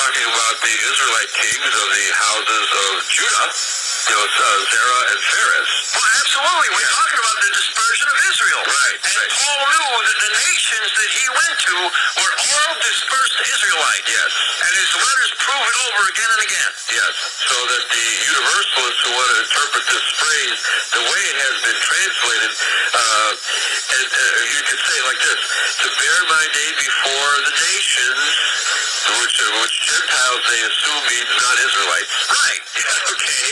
talking about the Israelite kings of the houses of Judah, Zerah and Phares. Well, absolutely. We're talking about the dispersion of Israel. Right. And Paul knew that the nations that he went to were all dispersed Israelites. Yes. And his letters prove it over again and again. Yes. So that the universalists who want to interpret this phrase the way it has been translated, and you could say it like this: to bear my name before the nations, which Gentiles they assume means non-Israelites. Right. Okay.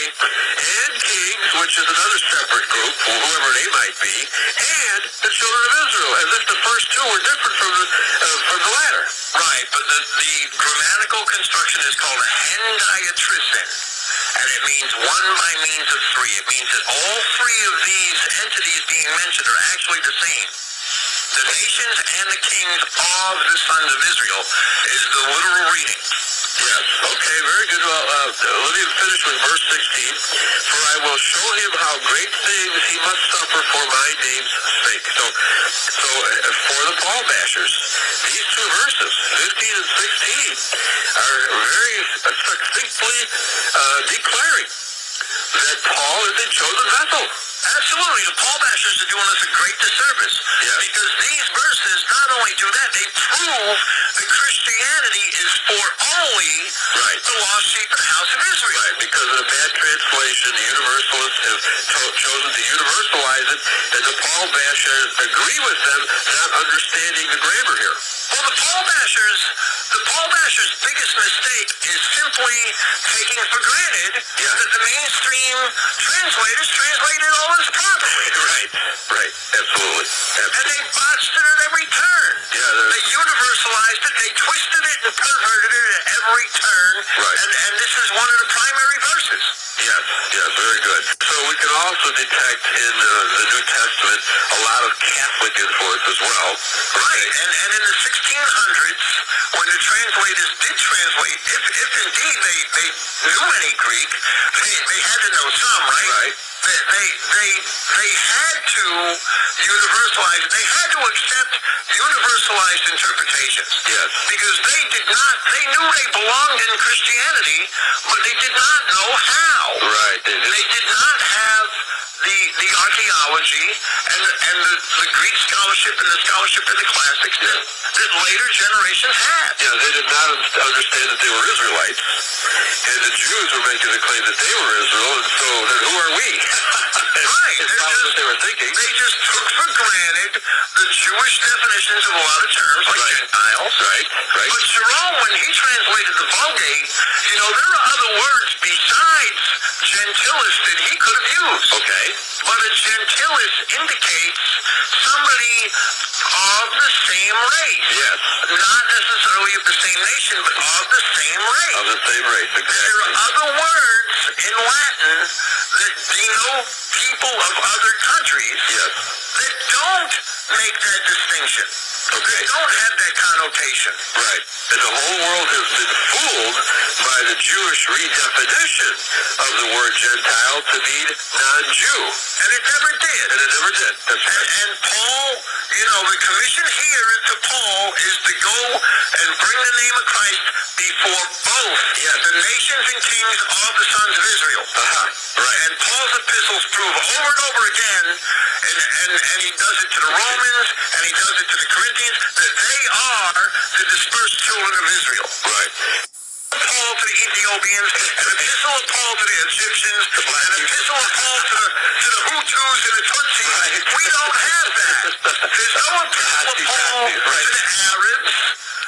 And kings, which is another separate group, whoever they might be, and the children of Israel, as if the first two were different from the latter. Right, but the grammatical construction is called a hendiatrisen, and it means one by means of three. It means that all three of these entities being mentioned are actually the same. The nations and the kings of the sons of Israel is the literal reading. Yes. Okay, very good. Well, let me finish with verse 16. For I will show him how great things he must suffer for my name's sake. So for the Paul bashers, these two verses, 15 and 16, are very succinctly declaring that Paul is a chosen vessel. Absolutely. The Paul bashers are doing us a great disservice. Yes. Because these verses not only do that, they prove that Christianity is for only the lost sheep of the house of Israel. Right, because of the bad translation, the universalists have chosen to universalize it, and the Paul bashers agree with them, not understanding the grammar here. Well, the Paul bashers' biggest mistake is simply taking for granted that the mainstream translators translated all this properly. Right, absolutely. And they botched it at every turn. Yeah, they universalized it, they twisted it and perverted it at every turn. Right. And this is one of the primary verses. Yes, very good. So we can also detect in the New Testament a lot of Catholic influence as well. Right, and in the 1600s, when the translators did translate, if indeed they knew any Greek, they had to know some, right? Right. They had to universalize, they had to accept universalized interpretations. Yes. Because they knew they belonged in Christianity, but they did not know how. Right. They did not have the archaeology and the Greek scholarship and the scholarship in the classics that later generations had. Yeah, they did not understand that they were Israelites, and the Jews were making the claim that they were Israel, and so then who are we? Right. It's probably what they were thinking. They just took for granted the Jewish definitions of a lot of terms, like Gentiles. Right. But Jerome, when he translated the Vulgate, there are other words besides gentilis that he could have used. Okay. But a gentilis indicates somebody of the same race. Yes. Not necessarily of the same nation, but of the same race. Of the same race, exactly. There are other words in Latin that denote people of other countries that don't make that distinction. Okay. They don't have that connotation. Right. And the whole world has been fooled by the Jewish redefinition of the word Gentile to mean non-Jew. And it never did. That's right. And Paul, the commission here to Paul is to go and bring the name of Christ before both the nations and kings of the sons of Israel. Right. And Paul's epistles prove over and over again, and he does it to the Romans, and he does it to the Corinthians, that they are the dispersed children of Israel. Right. Paul to the Ethiopians, an epistle of Paul to the Egyptians, an epistle of Paul to the Hutus and the Tutsis. Right. We don't have that. There's no epistle of Paul to the Arabs.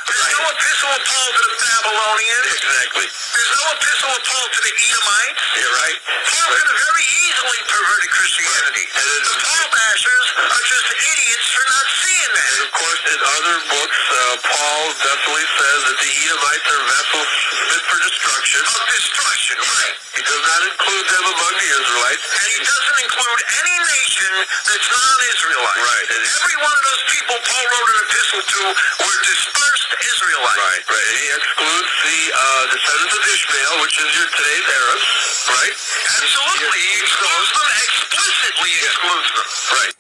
There's no epistle of Paul to the Babylonians. Exactly. There's no epistle of Paul to the Edomites. You're right. Paul could have very easily perverted Christianity. And The Paul bashers are just idiots for not seeing that. And of course, in other books, Paul definitely says that the Edomites are vessels fit for destruction. Of destruction, right. He does not include them among the Israelites. And he doesn't include any nation that's non-Israelite. Right. Every one of those people Paul wrote an epistle to were dispersed Israelites. Right. He excludes the descendants of Ishmael, which is your today's Arabs. Right. Absolutely. He excludes them, explicitly excludes them. Right.